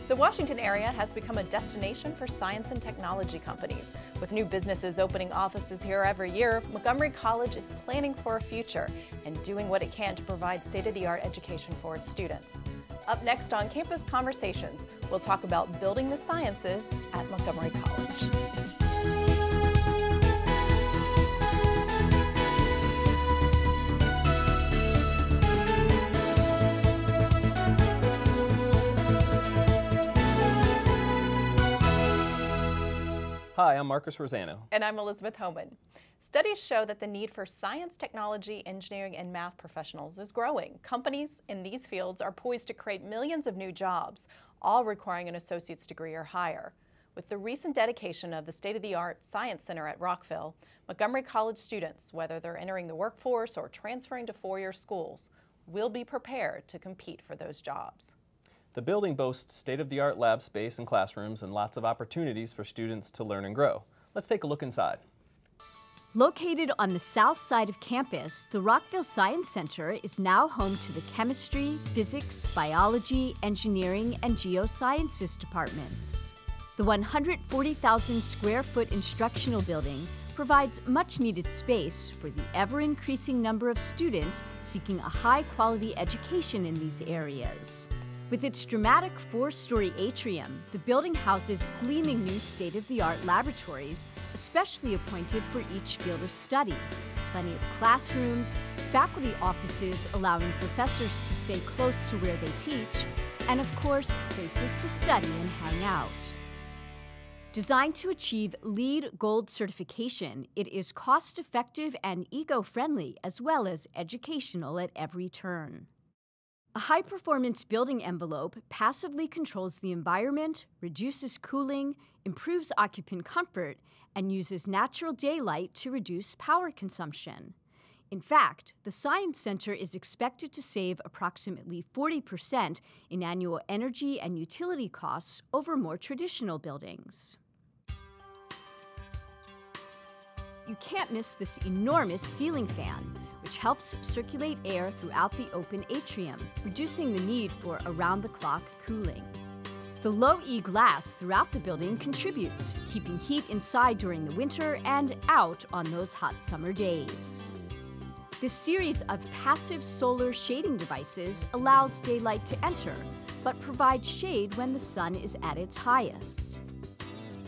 The Washington area has become a destination for science and technology companies. With new businesses opening offices here every year, Montgomery College is planning for a future and doing what it can to provide state-of-the-art education for its students. Up next on Campus Conversations, we'll talk about building the sciences at Montgomery College. Hi, I'm Marcus Rosano. And I'm Elizabeth Homan. Studies show that the need for science, technology, engineering, and math professionals is growing. Companies in these fields are poised to create millions of new jobs, all requiring an associate's degree or higher. With the recent dedication of the state-of-the-art Science Center at Rockville, Montgomery College students, whether they're entering the workforce or transferring to four-year schools, will be prepared to compete for those jobs. The building boasts state-of-the-art lab space and classrooms and lots of opportunities for students to learn and grow. Let's take a look inside. Located on the south side of campus, the Rockville Science Center is now home to the chemistry, physics, biology, engineering, and geosciences departments. The 140,000 square foot instructional building provides much needed space for the ever-increasing number of students seeking a high-quality education in these areas. With its dramatic four-story atrium, the building houses gleaming new state-of-the-art laboratories, especially appointed for each field of study, plenty of classrooms, faculty offices allowing professors to stay close to where they teach, and of course, places to study and hang out. Designed to achieve LEED Gold certification, it is cost-effective and eco-friendly as well as educational at every turn. A high-performance building envelope passively controls the environment, reduces cooling, improves occupant comfort, and uses natural daylight to reduce power consumption. In fact, the Science Center is expected to save approximately 40% in annual energy and utility costs over more traditional buildings. You can't miss this enormous ceiling fan, which helps circulate air throughout the open atrium, reducing the need for around-the-clock cooling. The low-E glass throughout the building contributes, keeping heat inside during the winter and out on those hot summer days. This series of passive solar shading devices allows daylight to enter, but provides shade when the sun is at its highest.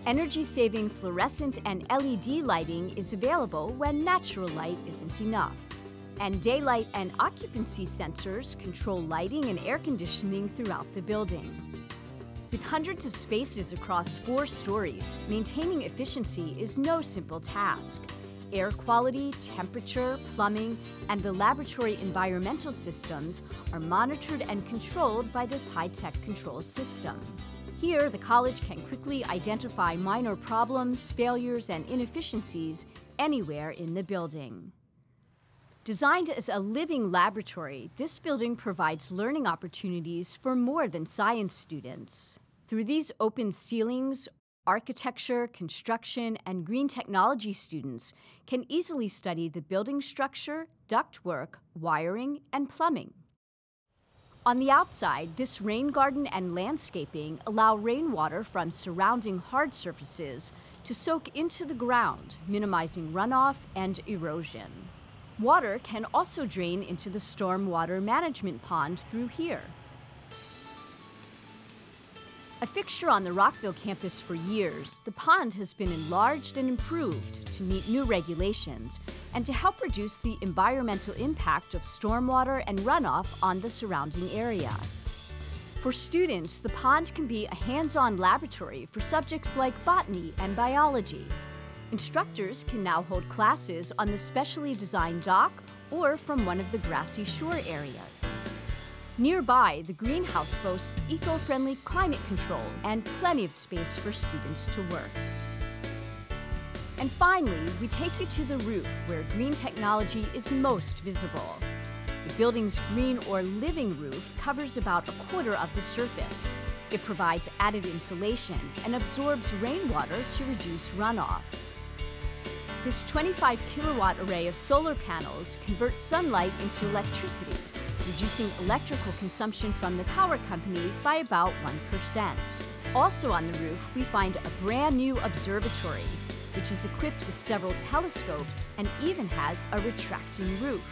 Energy-saving fluorescent and LED lighting is available when natural light isn't enough. And daylight and occupancy sensors control lighting and air conditioning throughout the building. With hundreds of spaces across 4 stories, maintaining efficiency is no simple task. Air quality, temperature, plumbing, and the laboratory environmental systems are monitored and controlled by this high-tech control system. Here, the college can quickly identify minor problems, failures, and inefficiencies anywhere in the building. Designed as a living laboratory, this building provides learning opportunities for more than science students. Through these open ceilings, architecture, construction, and green technology students can easily study the building structure, ductwork, wiring, and plumbing. On the outside, this rain garden and landscaping allow rainwater from surrounding hard surfaces to soak into the ground, minimizing runoff and erosion. Water can also drain into the stormwater management pond through here. A fixture on the Rockville campus for years, the pond has been enlarged and improved to meet new regulations and to help reduce the environmental impact of stormwater and runoff on the surrounding area. For students, the pond can be a hands-on laboratory for subjects like botany and biology. Instructors can now hold classes on the specially designed dock or from one of the grassy shore areas. Nearby, the greenhouse boasts eco-friendly climate control and plenty of space for students to work. And finally, we take you to the roof where green technology is most visible. The building's green or living roof covers about a quarter of the surface. It provides added insulation and absorbs rainwater to reduce runoff. This 25 kilowatt array of solar panels converts sunlight into electricity, reducing electrical consumption from the power company by about 1%. Also on the roof, we find a brand new observatory, which is equipped with several telescopes and even has a retracting roof.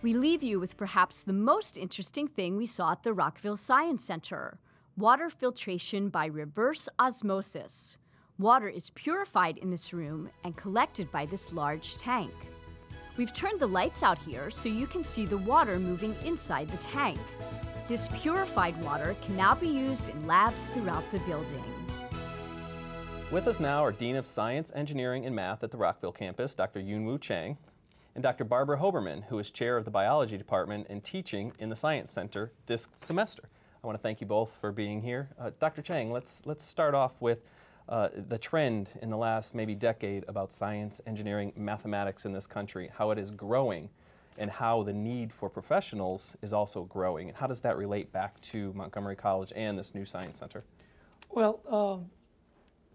We leave you with perhaps the most interesting thing we saw at the Rockville Science Center: water filtration by reverse osmosis. Water is purified in this room and collected by this large tank. We've turned the lights out here so you can see the water moving inside the tank. This purified water can now be used in labs throughout the building. With us now are Dean of Science, Engineering, and Math at the Rockville campus, Dr. Eun-Woo Chang, and Dr. Barbara Hoberman, who is chair of the biology department and teaching in the Science Center this semester. I want to thank you both for being here. Dr. Chang, let's start off with the trend in the last maybe decade about science, engineering, mathematics in this country, how it is growing, and how the need for professionals is also growing. And how does that relate back to Montgomery College and this new Science Center? Well,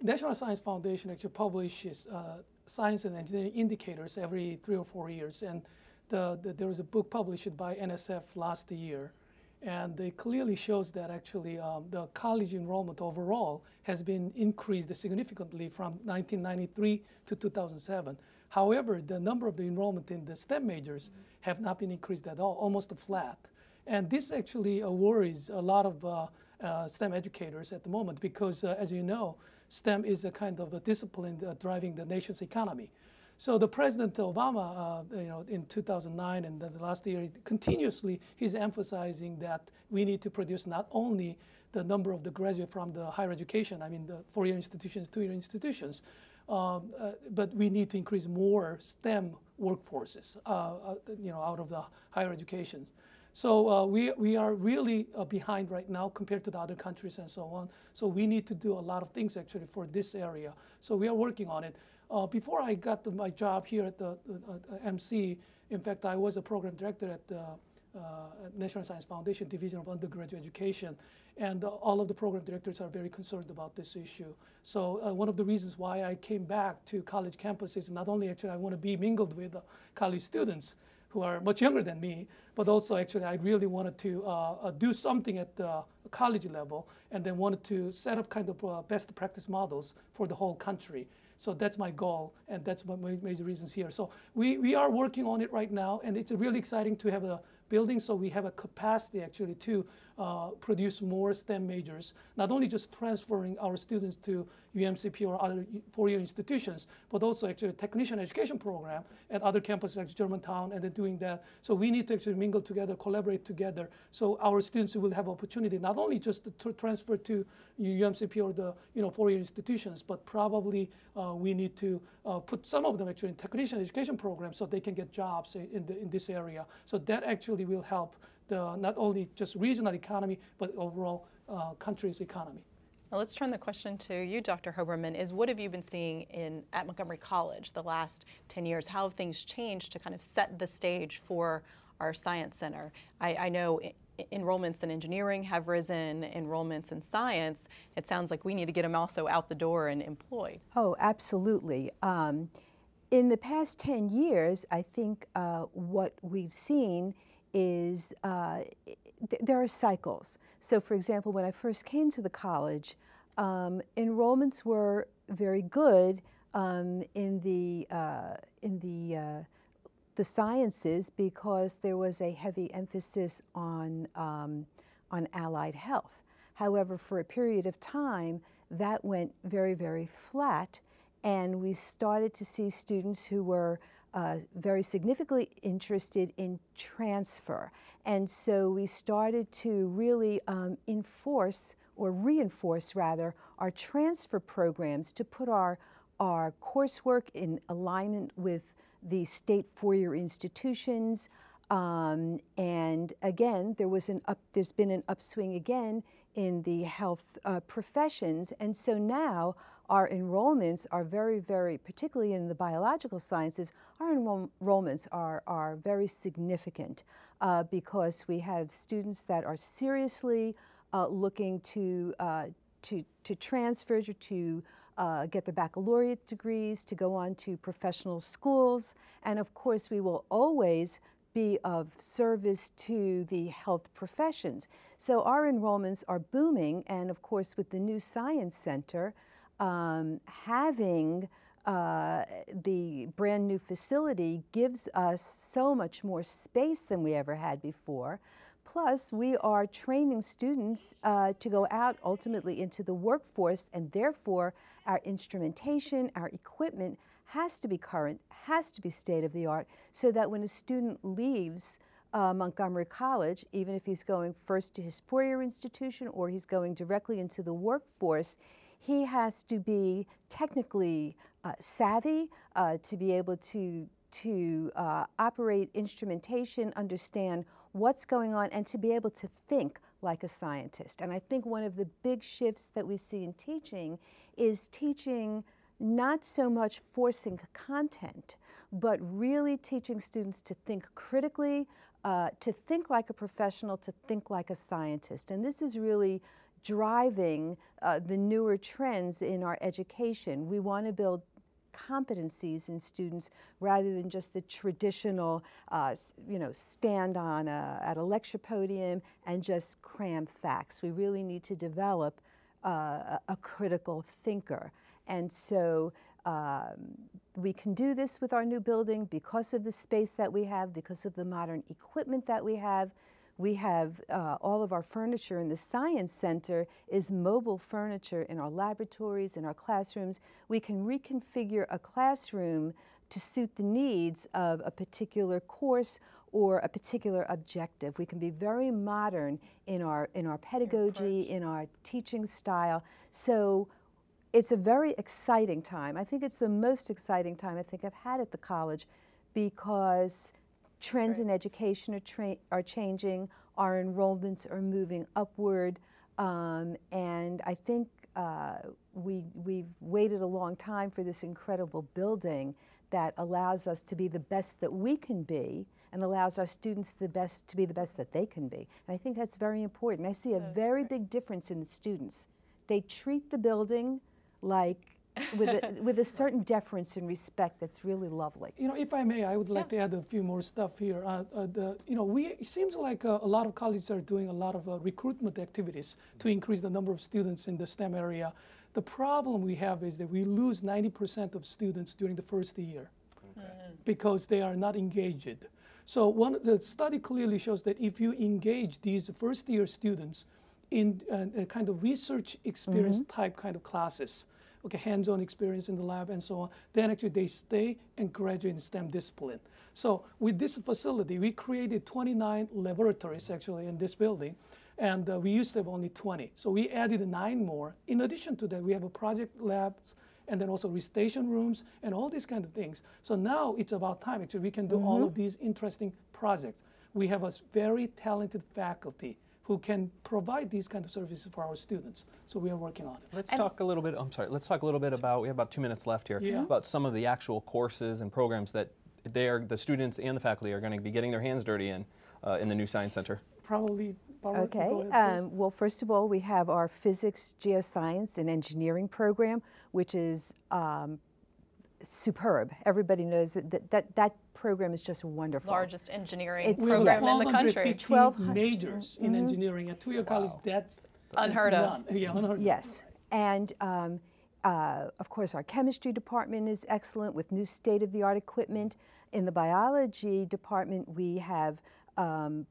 National Science Foundation actually publishes science and engineering indicators every 3 or 4 years. And there was a book published by NSF last year. And it clearly shows that actually the college enrollment overall has been increased significantly from 1993 to 2007. However, the number of the enrollment in the STEM majors have not been increased at all, almost flat. And this actually worries a lot of STEM educators at the moment because, as you know, STEM is a kind of a discipline driving the nation's economy. So the President Obama, in 2009 and the last year, continuously he's emphasizing that we need to produce not only the number of the graduates from the higher education, I mean the 4-year institutions, 2-year institutions, but we need to increase more STEM workforces, out of the higher educations. So we are really behind right now compared to the other countries and so on. So we need to do a lot of things actually for this area. So we are working on it. Before I got my job here at the MC, in fact, I was a program director at the National Science Foundation Division of Undergraduate Education, and all of the program directors are very concerned about this issue. So one of the reasons why I came back to college campus is not only actually I want to be mingled with college students who are much younger than me, but also actually I really wanted to do something at the college level and then wanted to set up kind of best practice models for the whole country. So that's my goal, and that's one of my major reasons here. So we are working on it right now, and it's really exciting to have a building so we have a capacity actually to produce more STEM majors, not only just transferring our students to UMCP or other 4-year institutions, but also actually a technician education program at other campuses like Germantown, and then doing that. So we need to actually mingle together, collaborate together, so our students will have opportunity not only just to transfer to UMCP or the 4-year institutions, but probably we need to put some of them actually in technician education programs so they can get jobs in this area. So that actually will help the not only just regional economy, but overall country's economy. Now let's turn the question to you, Dr. Hoberman, is what have you been seeing at Montgomery College the last 10 years? How have things changed to kind of set the stage for our Science Center? I know enrollments in engineering have risen, enrollments in science. It sounds like we need to get them also out the door and employed. Oh, absolutely. In the past 10 years, I think what we've seen is there are cycles. So, for example, when I first came to the college, enrollments were very good in the sciences because there was a heavy emphasis on allied health. However, for a period of time, that went very, very flat, and we started to see students who were very significantly interested in transfer. And so we started to really enforce, or reinforce rather, our transfer programs to put our coursework in alignment with the state 4-year institutions. And again, there's been an upswing again in the health professions. And so now our enrollments are very, very, particularly in the biological sciences, our enrollments are very significant because we have students that are seriously looking to transfer, to get their baccalaureate degrees, to go on to professional schools. And of course, we will always be of service to the health professions. So our enrollments are booming, and of course with the new Science Center, having the brand new facility gives us so much more space than we ever had before. Plus, we are training students to go out ultimately into the workforce, and therefore our instrumentation, our equipment has to be current, has to be state-of-the-art, so that when a student leaves Montgomery College, even if he's going first to his four-year institution or he's going directly into the workforce, he has to be technically savvy to be able to operate instrumentation, understand what's going on, and to be able to think like a scientist. And I think one of the big shifts that we see in teaching is teaching not so much forcing content, but really teaching students to think critically, to think like a professional, to think like a scientist. And this is really driving the newer trends in our education. We want to build competencies in students rather than just the traditional, stand on at a lecture podium and just cram facts. We really need to develop a critical thinker. And so we can do this with our new building because of the space that we have, because of the modern equipment that we have. We have all of our furniture in the Science Center is mobile furniture in our laboratories, in our classrooms. We can reconfigure a classroom to suit the needs of a particular course or a particular objective. We can be very modern in our pedagogy, in our teaching style. So it's a very exciting time. I think it's the most exciting time I think I've had at the college, because trends in education are changing, our enrollments are moving upward, and I think we've waited a long time for this incredible building that allows us to be the best that we can be and allows our students to be the best that they can be. And I think that's very important. I see a very big difference in the students. They treat the building like with a certain deference and respect that's really lovely. If I may, I would like to add a few more stuff here. It seems like a lot of colleges are doing a lot of recruitment activities to increase the number of students in the STEM area. The problem we have is that we lose 90% of students during the first year because they are not engaged. So the study clearly shows that if you engage these first-year students in a kind of research experience type kind of classes, hands-on experience in the lab and so on, then actually they stay and graduate in STEM discipline. So with this facility, we created 29 laboratories actually in this building, and we used to have only 20. So we added 9 more. In addition to that, we have a project labs and then also restation rooms and all these kind of things. So now it's about time actually we can do all of these interesting projects. We have a very talented faculty who can provide these kind of services for our students. So we are working on it. Let's talk a little bit about, we have about 2 minutes left here, about some of the actual courses and programs that the students and the faculty are going to be getting their hands dirty in the new Science Center. Probably, Barbara, okay. go ahead first. Well, first of all, we have our physics, geoscience, and engineering program, which is superb. Everybody knows that program is just wonderful. Largest engineering program in the country. 12 majors in engineering at two-year college. That's unheard of. Yeah, unheard of. Yes, and of course our chemistry department is excellent with new state-of-the-art equipment. In the biology department, we have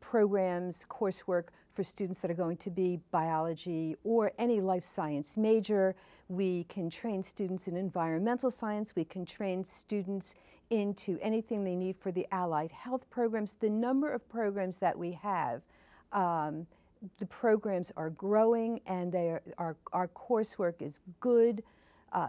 programs, coursework for students that are going to be biology or any life science major. We can train students in environmental science. We can train students into anything they need for the allied health programs. The number of programs that we have, the programs are growing, and our coursework is good,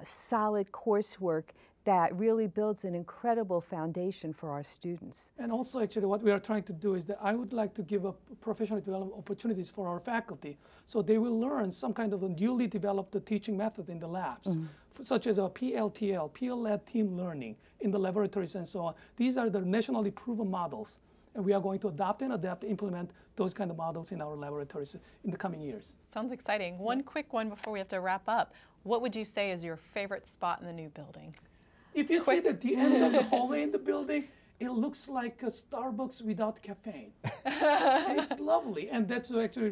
solid coursework that really builds an incredible foundation for our students. And also, actually, what we are trying to do is that I would like to give up professional development opportunities for our faculty, so they will learn some kind of a newly developed teaching method in the labs, such as a PLTL, peer-led team learning in the laboratories and so on. These are the nationally proven models, and we are going to adopt and implement those kind of models in our laboratories in the coming years. Sounds exciting. One quick one before we have to wrap up. What would you say is your favorite spot in the new building? If you sit at the end of the hallway in the building, It looks like a Starbucks without caffeine. And it's lovely, and that's actually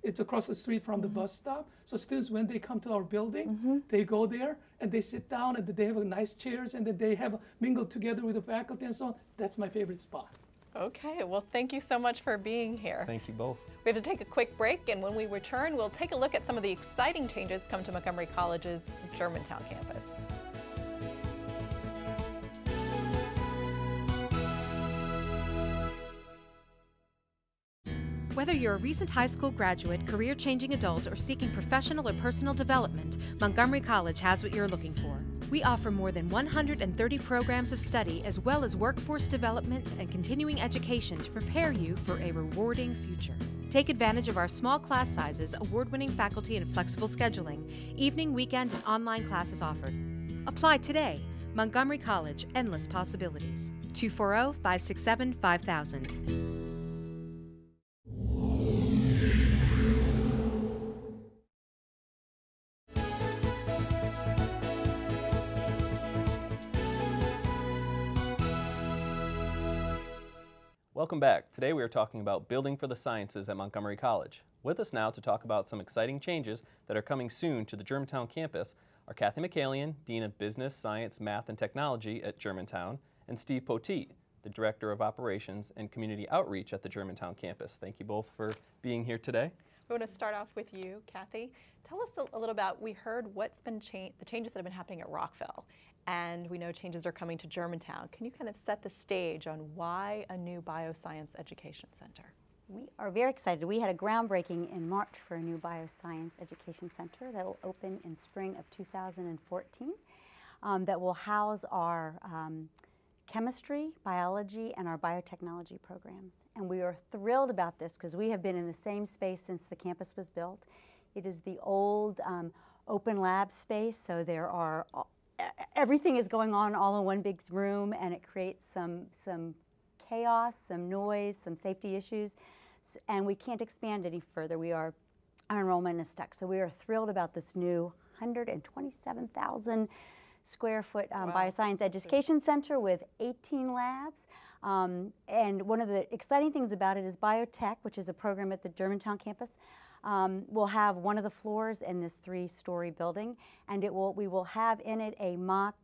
it's across the street from the bus stop. So students, when they come to our building, they go there and they sit down and they have nice chairs and then they have mingled together with the faculty and so on. That's my favorite spot. Okay, well, thank you so much for being here. Thank you both. We have to take a quick break, and when we return, we'll take a look at some of the exciting changes come to Montgomery College's Germantown campus. Whether you're a recent high school graduate, career-changing adult, or seeking professional or personal development, Montgomery College has what you're looking for. We offer more than 130 programs of study as well as workforce development and continuing education to prepare you for a rewarding future. Take advantage of our small class sizes, award-winning faculty, and flexible scheduling. Evening, weekend, and online classes offered. Apply today. Montgomery College, endless possibilities. 240-567-5000. Welcome back. Today we are talking about building for the sciences at Montgomery College. With us now to talk about some exciting changes that are coming soon to the Germantown campus are Kathy Michaelian, Dean of Business, Science, Math, and Technology at Germantown, and Steve Poteat, the Director of Operations and Community Outreach at the Germantown campus. Thank you both for being here today. We want to start off with you, Kathy. Tell us a little about, we heard what's been the changes that have been happening at Rockville, and we know changes are coming to Germantown. Can you kind of set the stage on why a new Bioscience Education Center? We are very excited. We had a groundbreaking in March for a new Bioscience Education Center that will open in spring of 2014 that will house our chemistry, biology, and our biotechnology programs. And we are thrilled about this because we have been in the same space since the campus was built. It is the old open lab space, so there are everything is going on all in one big room, and it creates some chaos, some noise, some safety issues, and we can't expand any further. Our enrollment is stuck. So we are thrilled about this new 127,000 square foot Bioscience Education Center with 18 labs. And one of the exciting things about it is Biotech, which is a program at the Germantown campus, will have one of the floors in this 3-story building, and we will have in it a mock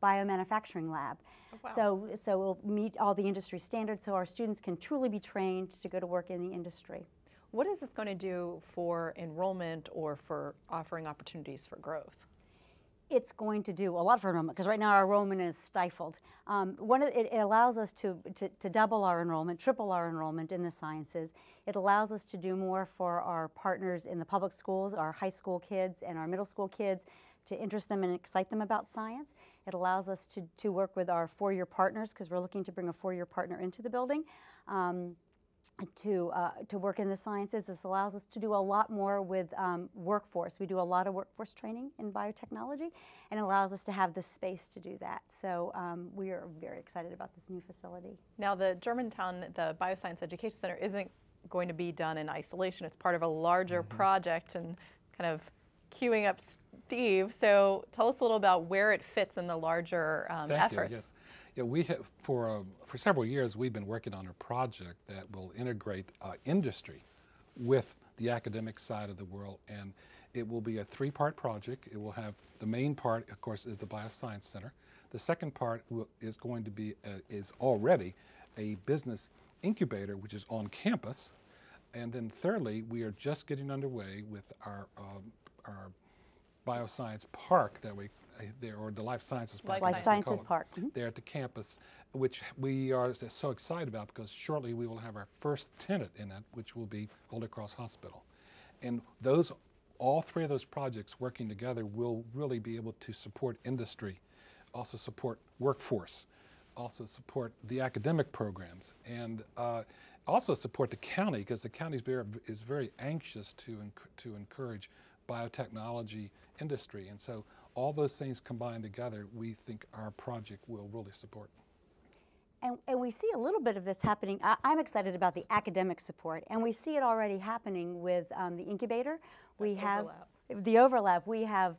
biomanufacturing lab. Oh, wow. So it will meet all the industry standards so our students can truly be trained to go to work in the industry. What is this going to do for enrollment or for offering opportunities for growth? It's going to do a lot for enrollment because right now our enrollment is stifled. It allows us to double our enrollment, triple our enrollment in the sciences. It allows us to do more for our partners in the public schools, our high school kids and our middle school kids, to interest them and excite them about science. It allows us to work with our 4-year partners because we're looking to bring a 4-year partner into the building. To work in the sciences. This allows us to do a lot more with workforce. We do a lot of workforce training in biotechnology, and it allows us to have the space to do that. So we are very excited about this new facility. Now the Germantown, the Bioscience Education Center isn't going to be done in isolation. It's part of a larger project, and kind of queuing up Steve. So tell us a little about where it fits in the larger efforts. You, yes. Yeah, we have, for several years, we've been working on a project that will integrate industry with the academic side of the world, and it will be a 3-part project. It will have, the main part, of course, is the Bioscience Center. The second part is going to be, is already a business incubator, which is on campus. And then thirdly, we are just getting underway with our Bioscience Park that we, or the Life Sciences Park. Life Sciences Park. There at the campus, which we are so excited about because shortly we will have our first tenant in it, which will be Holy Cross Hospital. And all 3 of those projects working together will really be able to support industry, also support workforce, also support the academic programs, and also support the county, because the county is very anxious to encourage biotechnology industry. And so all those things combined together, we think our project will really support. And we see a little bit of this happening. I'm excited about the academic support, and we see it already happening with the incubator. We have the overlap. We have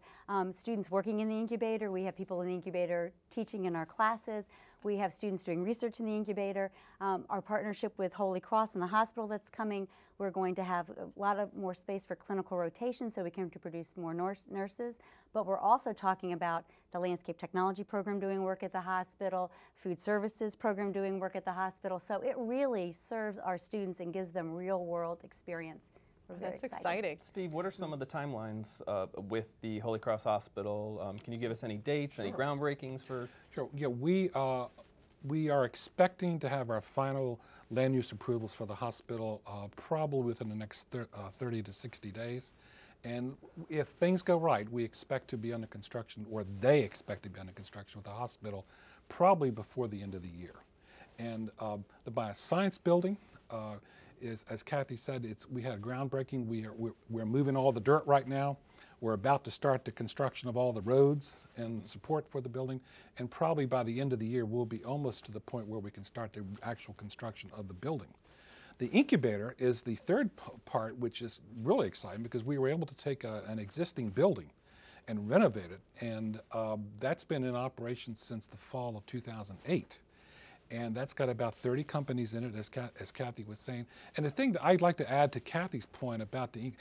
students working in the incubator. We have people in the incubator teaching in our classes. We have students doing research in the incubator. Our partnership with Holy Cross and the hospital that's coming, we're going to have a lot of more space for clinical rotation so we can produce more nurses. But we're also talking about the landscape technology program doing work at the hospital, food services program doing work at the hospital. So it really serves our students and gives them real world experience. We're very That's excited. exciting. Steve, what are some of the timelines with the Holy Cross Hospital? Can you give us any dates, any groundbreakings for? Sure. Yeah, we are expecting to have our final land use approvals for the hospital probably within the next 30 to 60 days. And if things go right, we expect to be under construction, or they expect to be under construction with the hospital probably before the end of the year. And the Bioscience building is, as Kathy said, we had a groundbreaking. We're moving all the dirt right now. We're about to start the construction of all the roads and support for the building. And probably by the end of the year, we'll be almost to the point where we can start the actual construction of the building. The incubator is the third part, which is really exciting because we were able to take an existing building and renovate it. And that's been in operation since the fall of 2008. And that's got about 30 companies in it, as Kathy was saying. And the thing that I'd like to add to Kathy's point about the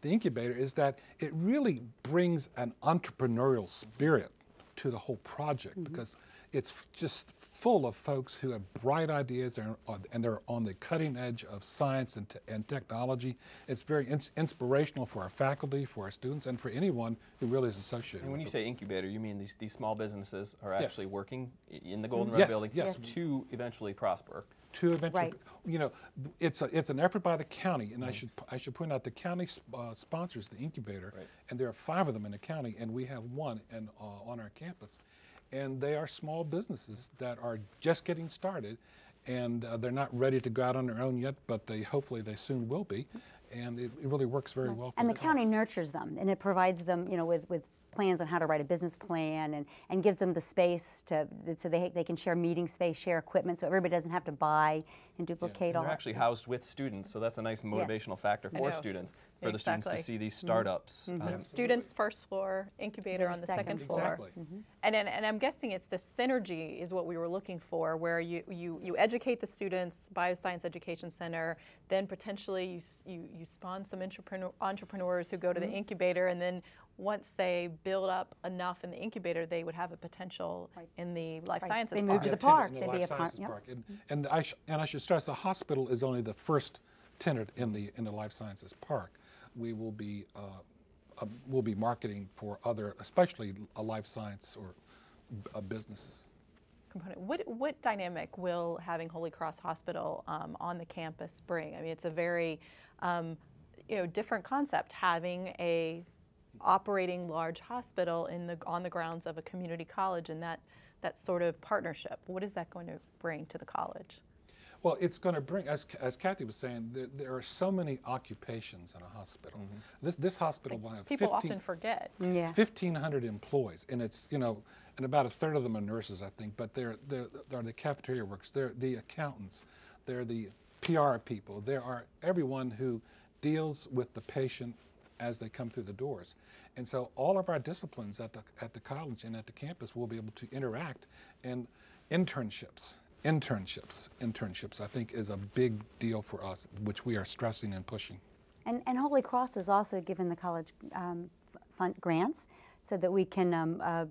incubator is that it really brings an entrepreneurial spirit to the whole project because it's just full of folks who have bright ideas and they're on the cutting edge of science and technology. It's very inspirational for our faculty, for our students, and for anyone who really is associated And when with you it. say incubator, you mean these small businesses are actually working in the Golden Yes, Building yes. to eventually prosper? To eventually, Right. you know, it's an effort by the county, and I should point out the county sponsors the incubator, and there are 5 of them in the county, and we have one on our campus, and they are small businesses that are just getting started, and they're not ready to go out on their own yet, but hopefully they soon will be, and it really works very well. For And the county nurtures them, and it provides them, you know, with plans on how to write a business plan and gives them the space so they can share meeting space, share equipment, so everybody doesn't have to buy and duplicate all They're that. actually housed with students, so that's a nice motivational factor for students, for the students to see these startups. So students first floor, incubator on the second floor. Exactly. And I'm guessing it's the synergy is what we were looking for, where you educate the students, Bioscience Education Center, then potentially you spawn some entrepreneurs who go to the incubator, and then once they build up enough in the incubator, they would have a potential in the life sciences They park. move to the park. In the They'd be life a part. sciences park. And I should stress the hospital is only the first tenant in the life sciences park. We will be marketing for other, especially life science or businesses. Component. What dynamic will having Holy Cross Hospital on the campus bring? I mean, it's a very different concept, having a operating large hospital on the grounds of a community college, and that sort of partnership. What is that going to bring to the college? Well, it's going to bring, as Kathy was saying, there are so many occupations in a hospital. This hospital will have People often forget. 1,500 employees, and it's and about a third of them are nurses, I think. But they're the cafeteria workers, they're the accountants, they're the PR people, there are everyone who deals with the patient as they come through the doors. And so all of our disciplines at the college and at the campus will be able to interact, and internships I think is a big deal for us, which we are stressing and pushing. And Holy Cross has also given the college fund grants so that we can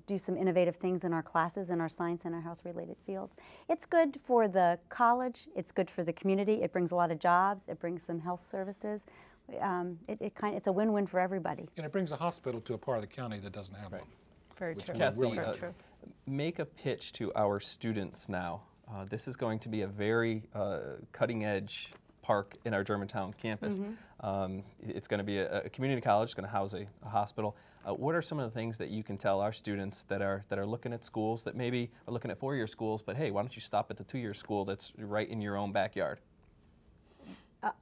do some innovative things in our classes, in our science and our health-related fields. It's good for the college, it's good for the community, it brings a lot of jobs, it brings some health services. It's a win-win for everybody. And it brings a hospital to a part of the county that doesn't have one. Very Which true. we're really Very happy true. Make a pitch to our students now. This is going to be a very cutting-edge park in our Germantown campus. It's going to be a community college. It's going to house a hospital. What are some of the things that you can tell our students that are looking at schools, that maybe are looking at 4-year schools, but hey, why don't you stop at the 2-year school that's right in your own backyard?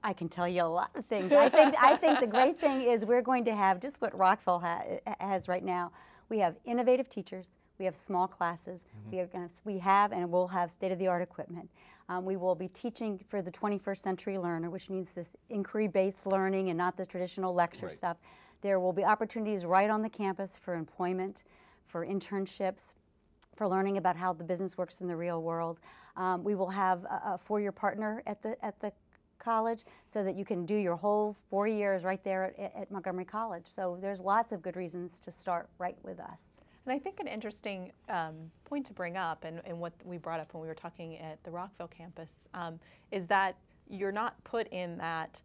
I can tell you a lot of things. I think the great thing is we're going to have just what Rockville has right now. We have innovative teachers. We have small classes. We have and will have state-of-the-art equipment. We will be teaching for the 21st century learner, which means this inquiry-based learning and not the traditional lecture stuff. There will be opportunities right on the campus for employment, for internships. for learning about how the business works in the real world. We will have a four-year partner at the college so that you can do your whole 4 years right there at Montgomery College. So there's lots of good reasons to start right with us. And I think an interesting point to bring up, and what we brought up when we were talking at the Rockville campus, is that you're not put in that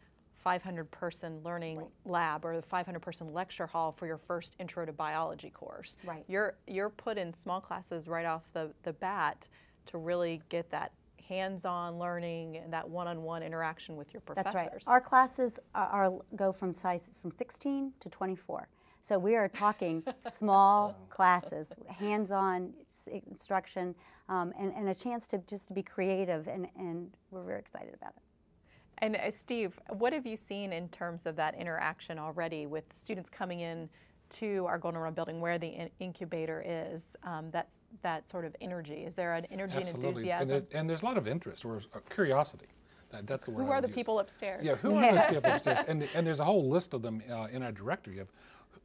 500-person learning lab or the 500-person lecture hall for your first intro to biology course. Right. You're put in small classes right off the bat to really get that hands-on learning and that one-on-one interaction with your professors. That's right. Our classes go from 16 to 24. So we are talking small classes, hands-on instruction, and a chance to just be creative, and we're very excited about it. And Steve, what have you seen in terms of that interaction already with students coming in to our Golden Run building where the incubator is, that sort of energy? Is there an energy and enthusiasm? And there's a lot of interest or curiosity. That's the word. Who are the people upstairs? Yeah, who are those people upstairs? And there's a whole list of them in our directory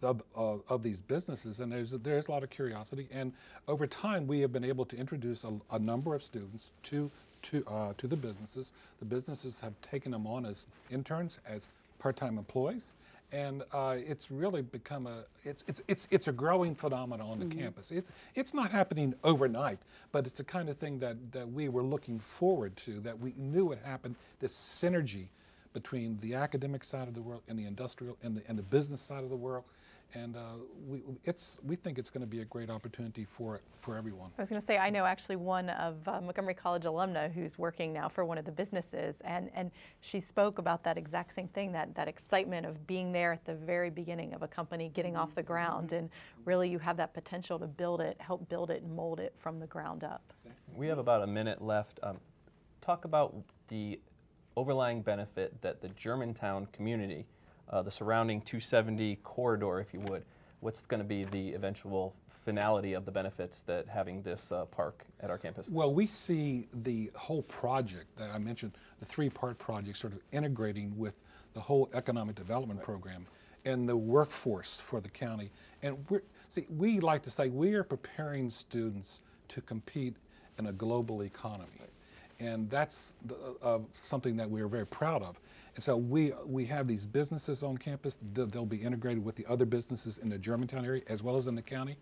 of these businesses, and there's a lot of curiosity. And over time, we have been able to introduce a number of students to the businesses. The businesses have taken them on as interns, as part-time employees, and it's really become it's a growing phenomenon on the campus. It's not happening overnight, but it's the kind of thing that we were looking forward to, that we knew would happen. This synergy between the academic side of the world and the industrial and the business side of the world. And we think it's going to be a great opportunity for everyone. I was going to say, I know actually one of Montgomery College alumna who's working now for one of the businesses, and she spoke about that exact same thing, that excitement of being there at the very beginning of a company getting off the ground, and really you have that potential to build it, help build it and mold it from the ground up. We have about a minute left. Talk about the overlying benefit that the Germantown community, the surrounding 270 corridor, if you would, what's going to be the eventual finality of the benefits that having this park at our campus? Well, we see the whole project that I mentioned, the three-part project, sort of integrating with the whole economic development program and the workforce for the county. And we like to say we are preparing students to compete in a global economy. And that's something that we are very proud of. And so we have these businesses on campus. They'll be integrated with the other businesses in the Germantown area as well as in the county,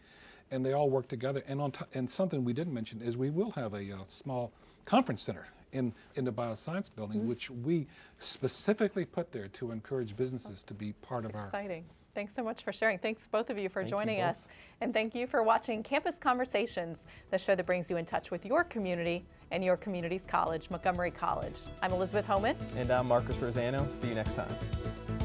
and they all work together. And something we didn't mention is we will have a small conference center in the Bioscience building, which we specifically put there to encourage businesses to be part of our. Exciting. Thanks so much for sharing. Thanks both of you for joining us. And thank you for watching Campus Conversations, the show that brings you in touch with your community and your community's college, Montgomery College. I'm Elizabeth Homan. And I'm Marcus Rosano. See you next time.